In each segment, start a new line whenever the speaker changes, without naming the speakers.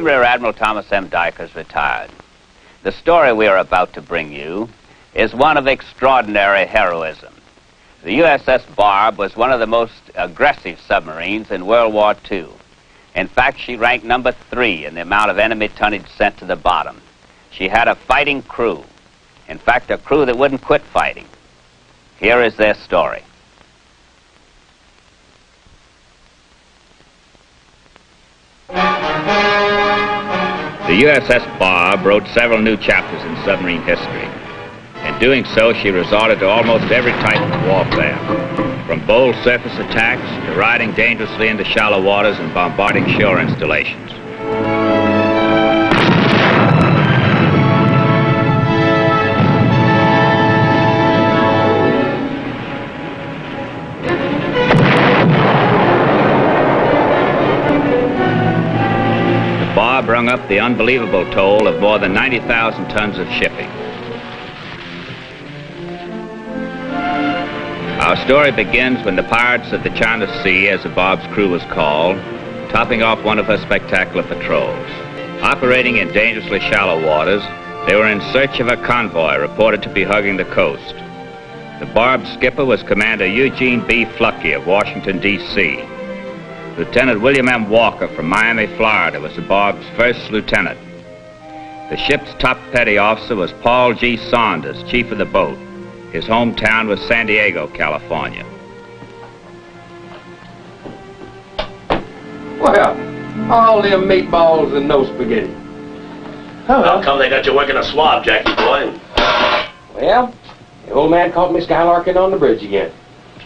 Rear Admiral Thomas M. Dykers, retired. The story we are about to bring you is one of extraordinary heroism. The USS Barb was one of the most aggressive submarines in World War II. In fact, she ranked number 3 in the amount of enemy tonnage sent to the bottom. She had a fighting crew. In fact, a crew that wouldn't quit fighting. Here is their story. The USS Barb wrote several new chapters in submarine history. In doing so, she resorted to almost every type of warfare, from bold surface attacks to riding dangerously into shallow waters and bombarding shore installations. The Barb rung up the unbelievable toll of more than 90,000 tons of shipping. Our story begins when the Pirates of the China Sea, as the Barb's crew was called, topping off one of her spectacular patrols. Operating in dangerously shallow waters, they were in search of a convoy reported to be hugging the coast. The Barb's skipper was Commander Eugene B. Fluckey of Washington, D.C. Lieutenant William M. Walker from Miami, Florida was the Barb's first lieutenant. The ship's top petty officer was Paul G. Saunders, chief of the boat. His hometown was San Diego, California.
Well, all them meatballs and no spaghetti.
How come they got you working a swab, Jackie boy?
Well, the old man caught me skylarking on the bridge again.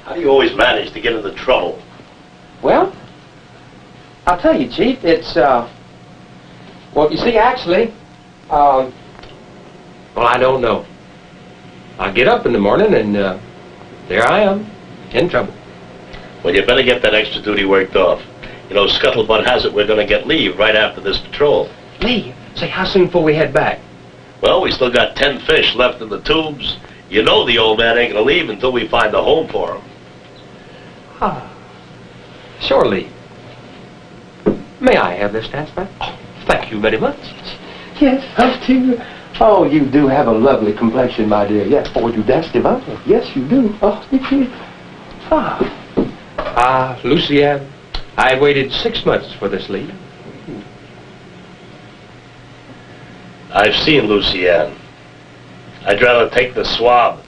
How do you always manage to get into trouble?
Well, I'll tell you, Chief, it's, well, you see, actually, well, I don't know. I get up in the morning and there I am, in trouble.
Well, you better get that extra duty worked off. You know, scuttlebutt has it we're going to get leave right after this patrol.
Leave? Say, how soon before we head back?
Well, we still got 10 fish left in the tubes. You know the old man ain't going to leave until we find a home for him.
Ah, sure, Lee. May I have this dance back? Oh, thank you very much. Yes, how do. Oh, you do have a lovely complexion, my dear. Yes. Oh, you dance divinely. Yes, you do. Oh, Lucienne, I waited 6 months for this lead.
I've seen Lucienne. I'd rather take the swab.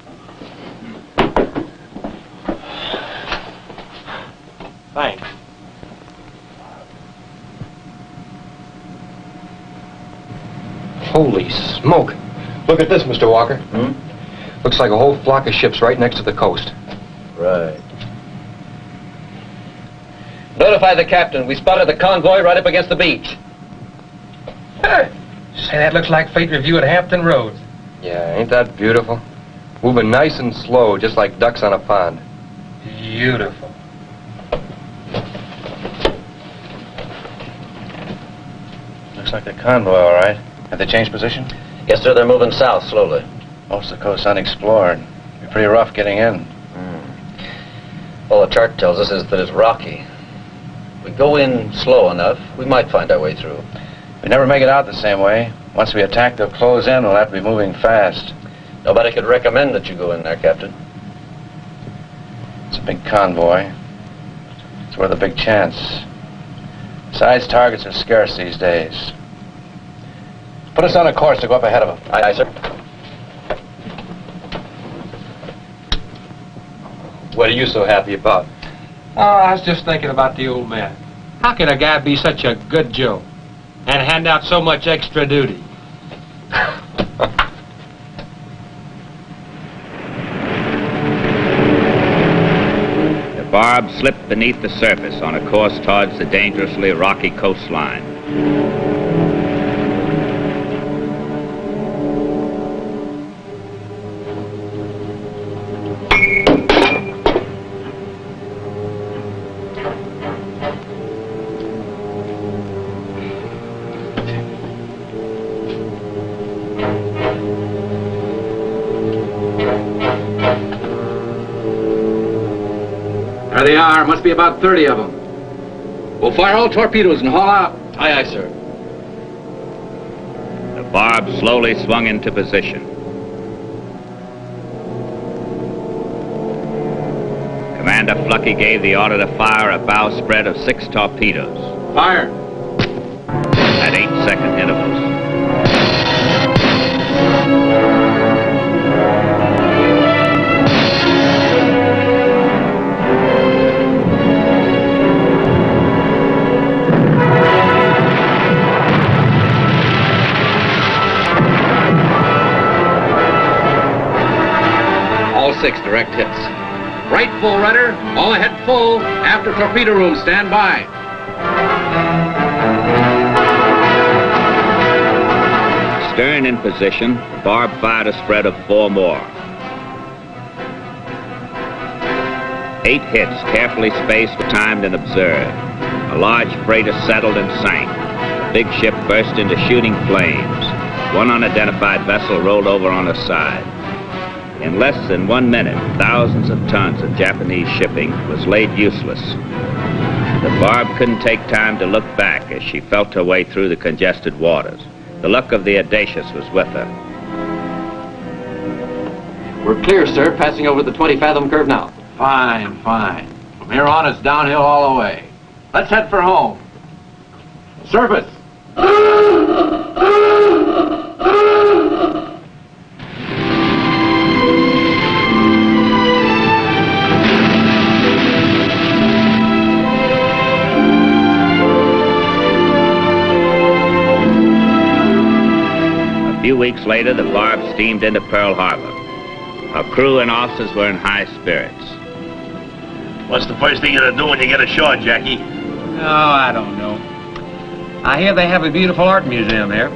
Thanks. Holy smoke. Look at this, Mr. Walker. Looks like a whole flock of ships right next to the coast.
Right. Notify the captain. We spotted the convoy right up against the beach.
Hey, say, that looks like Fate Review at Hampton Roads. Yeah, ain't that beautiful? Moving nice and slow, just like ducks on a pond. Beautiful.
Looks like the convoy, all right. Have they changed position?
Yes, sir. They're moving south slowly.
Most of the coast's unexplored. Be pretty rough getting in.
All the chart tells us is that it's rocky. If we go in slow enough, we might find our way through.
We never make it out the same way. Once we attack, they'll close in. We'll have to be moving fast.
Nobody could recommend that you go in there, Captain.
It's a big convoy. It's worth a big chance. Besides, targets are scarce these days. Put us on a course to go up ahead of them.
Aye, aye, sir.
What are you so happy about? Oh, I was just thinking about the old man. How can a guy be such a good Joe and hand out so much extra duty?
The Barb slipped beneath the surface on a course towards the dangerously rocky coastline.
There they are. Must be about 30 of them. We'll fire all torpedoes and haul out.
Aye, aye, sir.
Barb slowly swung into position. Commander Flucky gave the order to fire a bowsprit of 6 torpedoes.
Fire!
At 8-second intervals.
All 6 direct hits. Right full rudder, all ahead full, after torpedo room, stand by.
Stern in position, Barb fired a spread of 4 more. 8 hits, carefully spaced, timed, and observed. A large freighter settled and sank. The big ship burst into shooting flames. One unidentified vessel rolled over on her side. In less than 1 minute, thousands of tons of Japanese shipping was laid useless. The Barb couldn't take time to look back as she felt her way through the congested waters. The luck of the Audacious was with her.
We're clear, sir. Passing over the 20-fathom curve now.
Fine, fine. From here on, it's downhill all the way. Let's head for home. Surface!
A few weeks later, the Barb steamed into Pearl Harbor. Her crew and officers were in high spirits.
What's the first thing you're gonna do when you get ashore, Jackie?
Oh, I don't know. I hear they have a beautiful art museum there.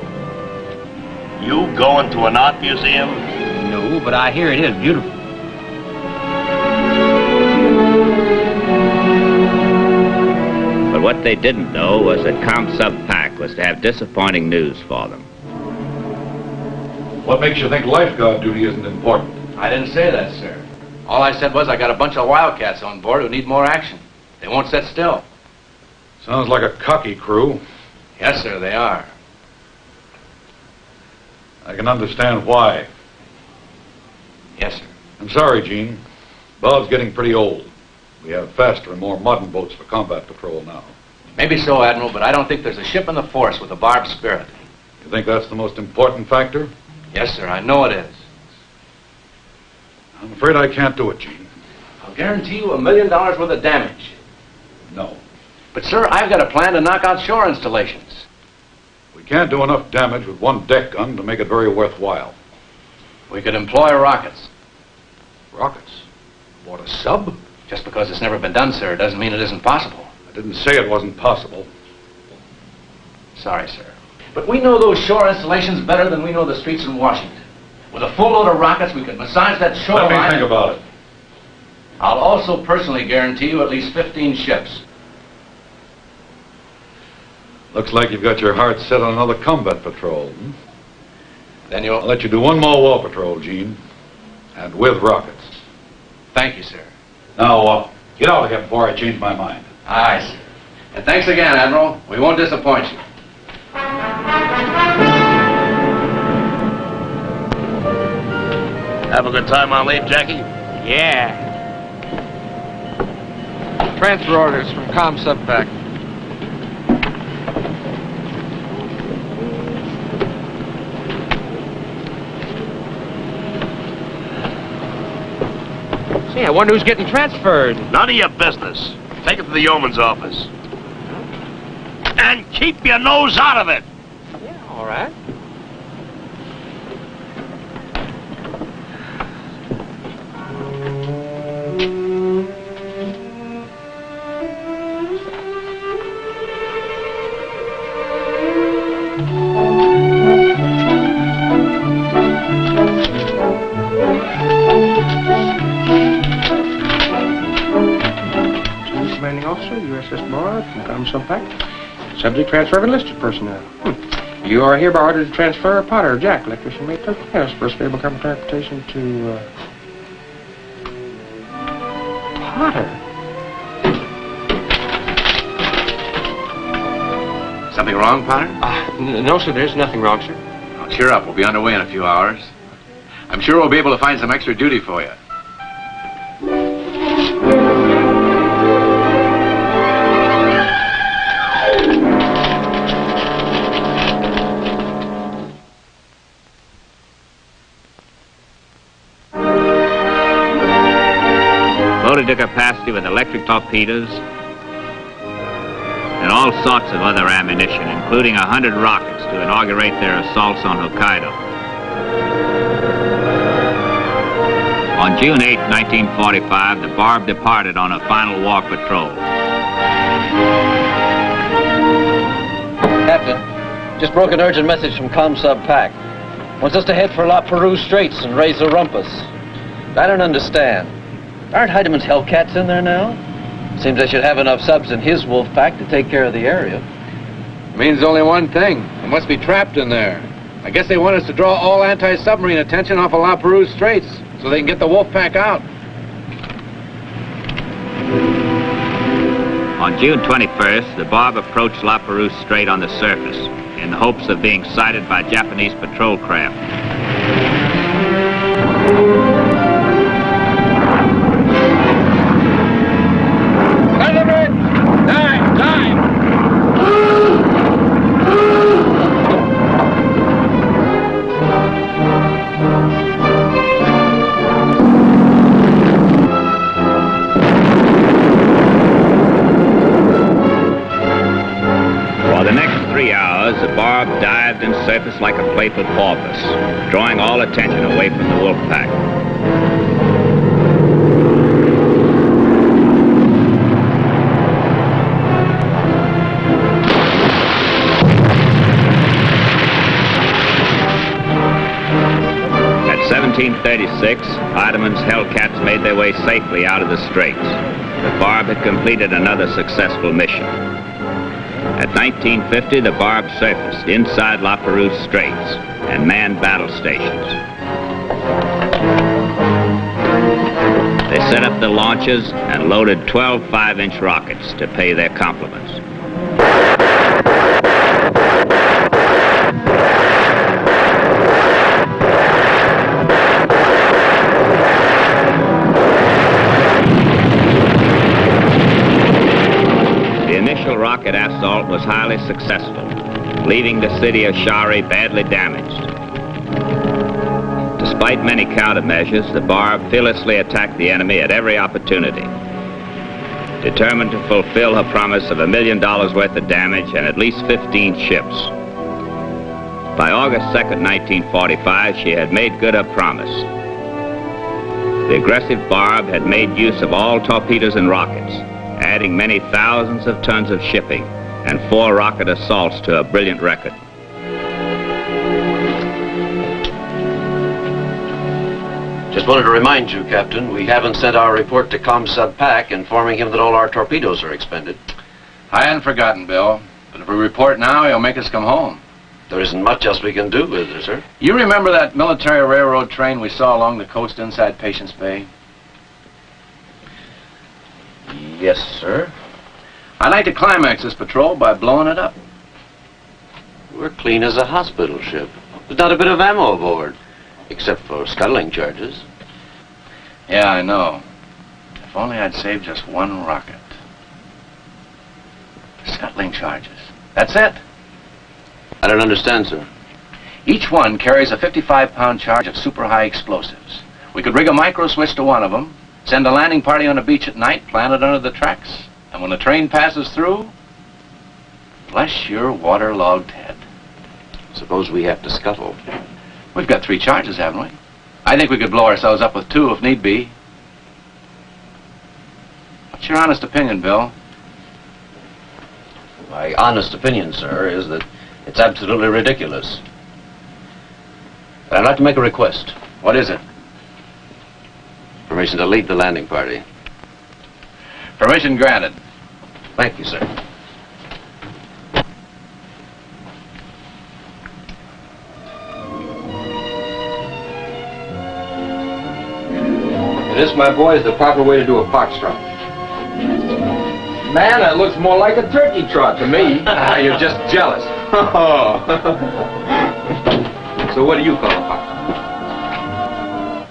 You going to an art museum?
No, but I hear it is beautiful.
But what they didn't know was that ComSub Pac was to have disappointing news for them.
What makes you think lifeguard duty isn't important?
I didn't say that, sir. All I said was I got a bunch of wildcats on board who need more action. They won't sit still.
Sounds like a cocky crew.
Yes, sir, they are.
I can understand why.
Yes, sir.
I'm sorry, Gene. Bob's getting pretty old. We have faster and more modern boats for combat patrol now.
Maybe so, Admiral, but I don't think there's a ship in the force with a Barb spirit.
You think that's the most important factor?
Yes, sir, I know it is.
I'm afraid I can't do it, Gene.
I'll guarantee you $1 million worth of damage.
No.
But, sir, I've got a plan to knock out shore installations.
We can't do enough damage with one deck gun to make it very worthwhile.
We could employ rockets.
Rockets?
Aboard a sub? Just because it's never been done, sir, doesn't mean it isn't possible.
I didn't say it wasn't possible.
Sorry, sir. But we know those shore installations better than we know the streets in Washington. With a full load of rockets, we could massage that shoreline.
Let me think about it.
I'll also personally guarantee you at least 15 ships.
Looks like you've got your heart set on another combat patrol.
Then
I'll let you do one more wall patrol, Gene. And with rockets.
Thank you, sir.
Now, get out of here before I change my mind.
Aye, sir. And thanks again, Admiral. We won't disappoint you.
Have a good time on leave, Jackie?
Yeah. Transfer orders from ComSub Pac. Say, I wonder who's getting transferred.
None of your business. Take it to the yeoman's office. And keep your nose out of it.
Yeah, all right.
USS Barb from ComSub Pac. Subject transfer of enlisted personnel. You are hereby ordered to transfer Potter, Jack, electrician, mate, yes, first able come transportation to, Potter.
Something wrong, Potter?
No, sir, there's nothing wrong, sir.
Well, cheer up. We'll be underway in a few hours. I'm sure we'll be able to find some extra duty for you.
Loaded to capacity with electric torpedoes and all sorts of other ammunition, including 100 rockets to inaugurate their assaults on Hokkaido. On June 8, 1945, the Barb departed on a final war patrol.
Captain, just broke an urgent message from ComSub PAC. Wants us to head for La Perouse Straits and raise a rumpus. I don't understand. Aren't Heideman's Hellcats in there now? Seems they should have enough subs in his wolf pack to take care of the area.
Means only one thing. They must be trapped in there. I guess they want us to draw all anti-submarine attention off of La Perouse Straits so they can get the wolf pack out.
On June 21st, the Barb approached La Perouse Strait on the surface in the hopes of being sighted by Japanese patrol craft. The Barb dived and surfaced like a playful porpoise, drawing all attention away from the wolf pack. At 1736, Heideman's Hellcats made their way safely out of the straits. The Barb had completed another successful mission. At 1950, the Barb surfaced inside La Perouse Straits and manned battle stations. They set up the launches and loaded 12 5-inch rockets to pay their compliments. The initial rocket assault was highly successful, leaving the city of Shari badly damaged. Despite many countermeasures, the Barb fearlessly attacked the enemy at every opportunity, determined to fulfill her promise of $1 million worth of damage and at least 15 ships. By August 2nd, 1945, she had made good her promise. The aggressive Barb had made use of all torpedoes and rockets, adding many thousands of tons of shipping and 4 rocket assaults to a brilliant record.
Just wanted to remind you, Captain, we haven't sent our report to ComSub PAC informing him that all our torpedoes are expended.
I hadn't forgotten, Bill. But if we report now, he'll make us come home.
There isn't much else we can do with it, sir.
You remember that military railroad train we saw along the coast inside Patience Bay?
Yes, sir.
I'd like to climax this patrol by blowing it up.
We're clean as a hospital ship. There's not a bit of ammo aboard, except for scuttling charges.
Yeah, I know. If only I'd saved just one rocket. Scuttling charges. That's it.
I don't understand, sir.
Each one carries a 55-pound charge of super high explosives. We could rig a micro switch to one of them, send a landing party on a beach at night, plant it under the tracks, and when the train passes through, bless your waterlogged head.
Suppose we have to scuttle.
We've got 3 charges, haven't we? I think we could blow ourselves up with 2 if need be. What's your honest opinion, Bill?
My honest opinion, sir, is that it's absolutely ridiculous. But I'd like to make a request.
What is it?
Permission to lead the landing party.
Permission granted.
Thank you, sir.
This, my boy, is the proper way to do a foxtrot. Man, that looks more like a turkey trot to me. You're just jealous. So what do you call it, Pop?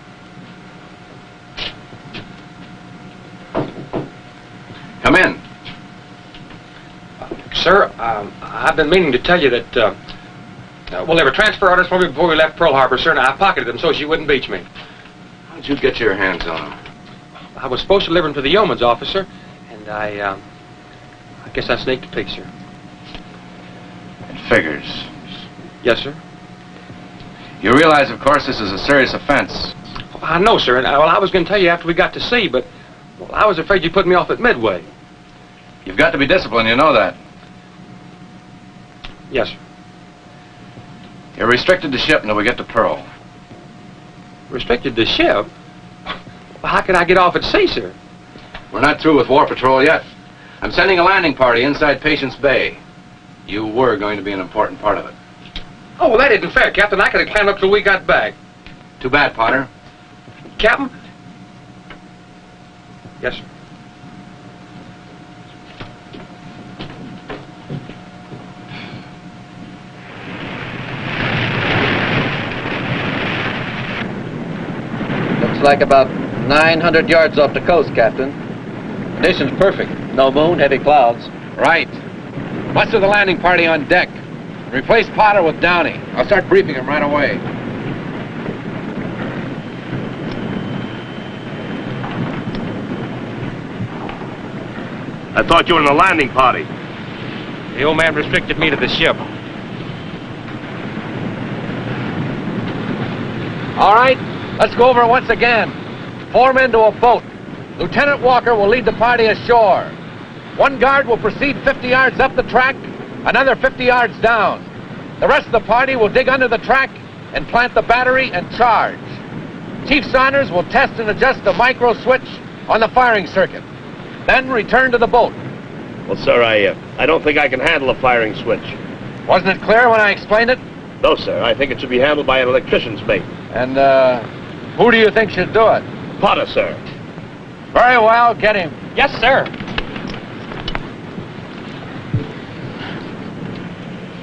Come in.
Sir, I've been meaning to tell you that, well, there were transfer orders for me before we left Pearl Harbor, sir, and I pocketed them so she wouldn't beach me.
How did you get your hands on them?
I was supposed to deliver them to the yeoman's office, sir, and I guess I sneaked a peek, sir.
It figures.
Yes, sir.
You realize, of course, this is a serious offense.
I know, sir, and well, I was going to tell you after we got to sea, but well, I was afraid you'd put me off at Midway.
You've got to be disciplined, you know that.
Yes, sir.
You're restricted to ship until we get to Pearl.
Restricted to ship? Well, how can I get off at sea, sir?
We're not through with War Patrol yet. I'm sending a landing party inside Patience Bay. You were going to be an important part of it.
Oh, well, that isn't fair, Captain. I could have climbed up till we got back.
Too bad, Potter.
Captain? Yes, sir.
Looks like about 900 yards off the coast, Captain. Conditions perfect. No moon, heavy clouds.
Right. Muster the landing party on deck. Replace Potter with Downey. I'll start briefing him right away.
I thought you were in the landing party.
The old man restricted me to the ship.
All right, let's go over it once again. Form into a boat. Lieutenant Walker will lead the party ashore. One guard will proceed 50 yards up the track, another 50 yards down. The rest of the party will dig under the track and plant the battery and charge. Chief Saunders will test and adjust the micro switch on the firing circuit. Then return to the boat.
Well, sir, I don't think I can handle a firing switch.
Wasn't it clear when I explained it?
No, sir. I think it should be handled by an electrician's mate.
And, who do you think should do it?
Potter, sir.
Very well, get him.
Yes, sir.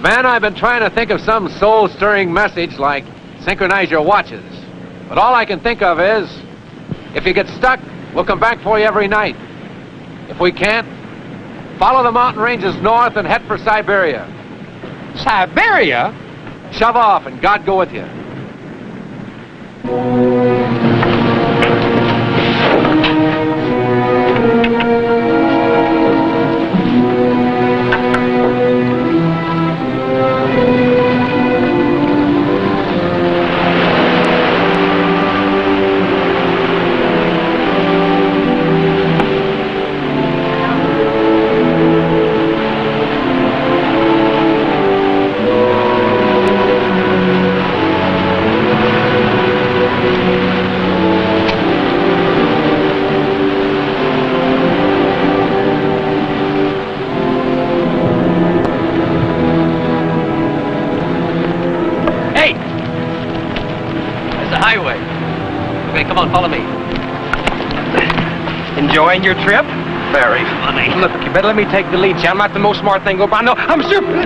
Man, I've been trying to think of some soul-stirring message like synchronize your watches. But all I can think of is, if you get stuck, we'll come back for you every night. If we can't, follow the mountain ranges north and head for Siberia.
Siberia?
Shove off and God go with you. Follow me.
Enjoying your trip?
Very funny.
Look, you better let me take the lead, see. I'm not the most smart thing go by. No, I'm super.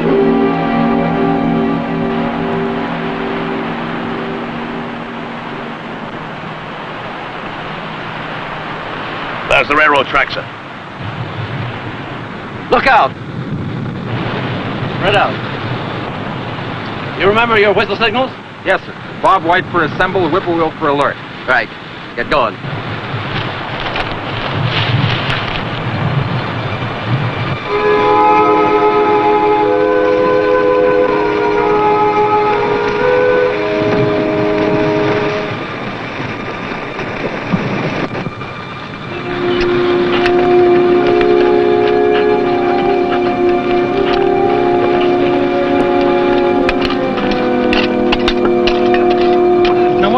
There's the railroad track, sir.
Look out! Spread out. You remember your whistle signals?
Yes, sir. Bob White for assemble, whippoorwill for alert.
Right. Get going.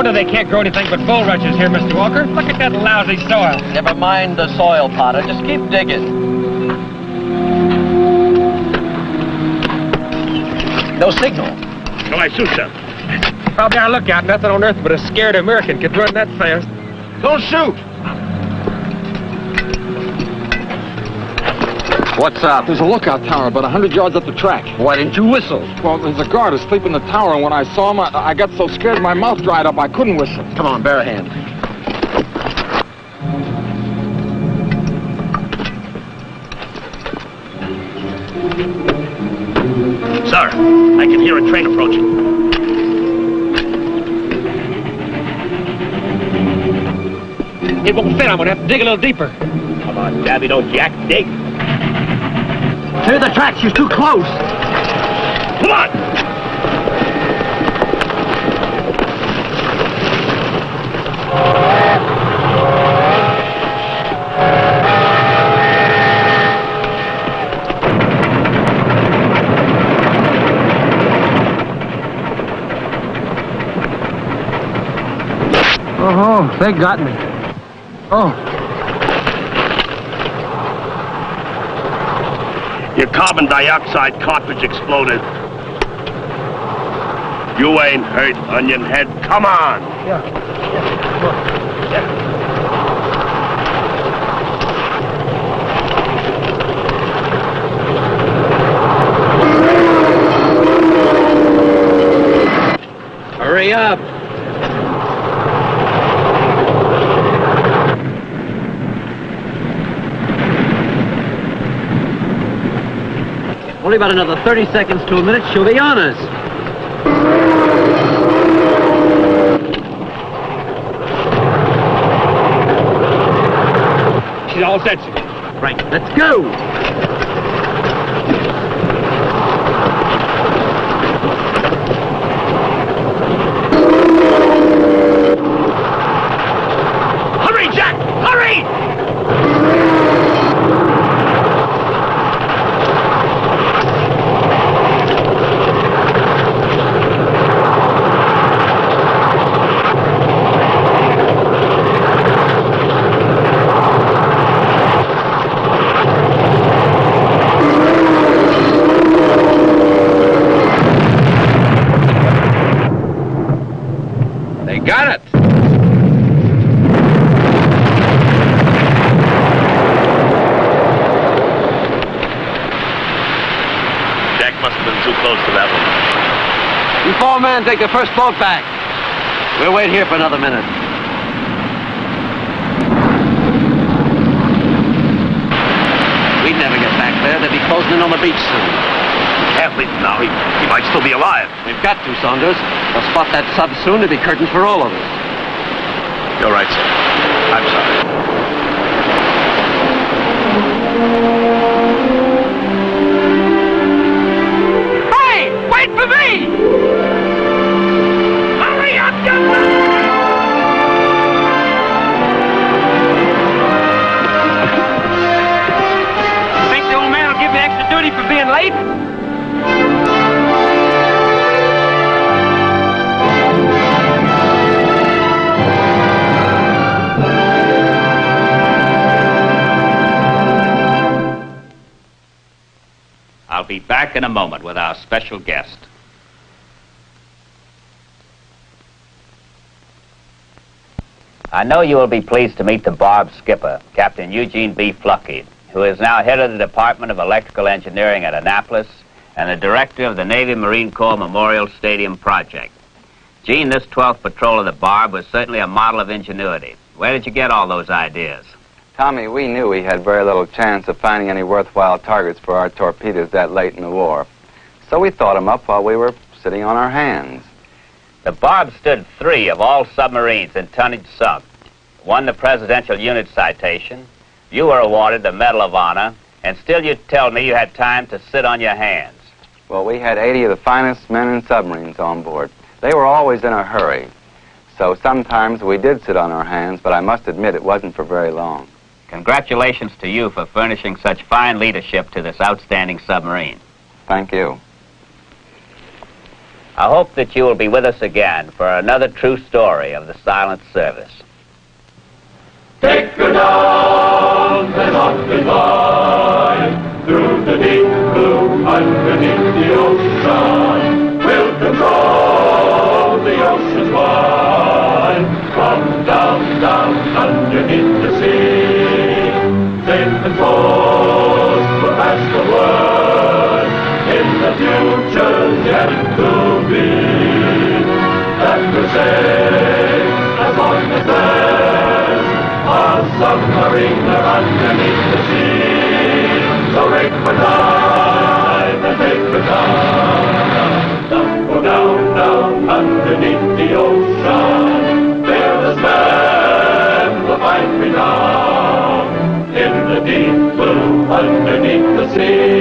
They can't grow anything but bulrushes here, Mr. Walker. Look at that lousy soil.
Never mind the soil, Potter. Just keep digging. No signal.
No, I shoot, sir.
Probably our lookout. Nothing on earth but a scared American could run that fast. Don't shoot.
What's up?
There's a lookout tower about 100 yards up the track.
Why didn't you whistle?
Well, there's a guard asleep in the tower, and when I saw him, I got so scared my mouth dried up I couldn't whistle.
Come on, bear a hand.
Sir, I can hear a train approaching.
It won't fit. I'm gonna have to dig a little deeper.
Come on, Davy, don't jack, dig.
Clear the tracks. You're too close.
Come on!
Oh, they got me. Oh.
Your carbon dioxide cartridge exploded. You ain't hurt, onion head. Come on!
Yeah.
Hurry up. Only about another 30 seconds to a minute. She'll be on us.
She's all set, sir.
Right, let's go.
Hurry, Jack! Hurry!
They got it.
Jack must have been too close to that one.
You four men take the first boat back. We'll wait here for another minute. We'd never get back there. They'd be closing in on the beach soon.
Can't leave him now. He might still be alive.
We've got to, Saunders. They'll spot that sub soon. There'll be curtains for all of us.
You're right, sir. I'm sorry.
Hey! Wait for me!
Hurry up, young
Think the old man will give me extra duty for being late?
I'll be back in a moment with our special guest. I know you will be pleased to meet the Barb skipper, Captain Eugene B. Fluckey, who is now head of the Department of Electrical Engineering at Annapolis and the director of the Navy Marine Corps Memorial Stadium project. Gene, this 12th patrol of the Barb was certainly a model of ingenuity. Where did you get all those ideas?
Tommy, we knew we had very little chance of finding any worthwhile targets for our torpedoes that late in the war. So we thought them up while we were sitting on our hands.
The Barb stood 3 of all submarines in tonnage sunk, won the Presidential Unit Citation, you were awarded the Medal of Honor, and still you tell me you had time to sit on your hands.
Well, we had 80 of the finest men in submarines on board. They were always in a hurry. So sometimes we did sit on our hands, but I must admit it wasn't for very long.
Congratulations to you for furnishing such fine leadership to this outstanding submarine.
Thank you.
I hope that you will be with us again for another true story of the silent service.
Take her down and up the line, through the deep blue underneath the ocean. We'll control the ocean's wide, from down, down underneath the sea. Safe and close, we'll pass meant to be. That we're safe as long as there's a submariner underneath the sea. So rig for dive and take for dive. Go down, down underneath the ocean. Fearless men will find me down in the deep blue underneath the sea.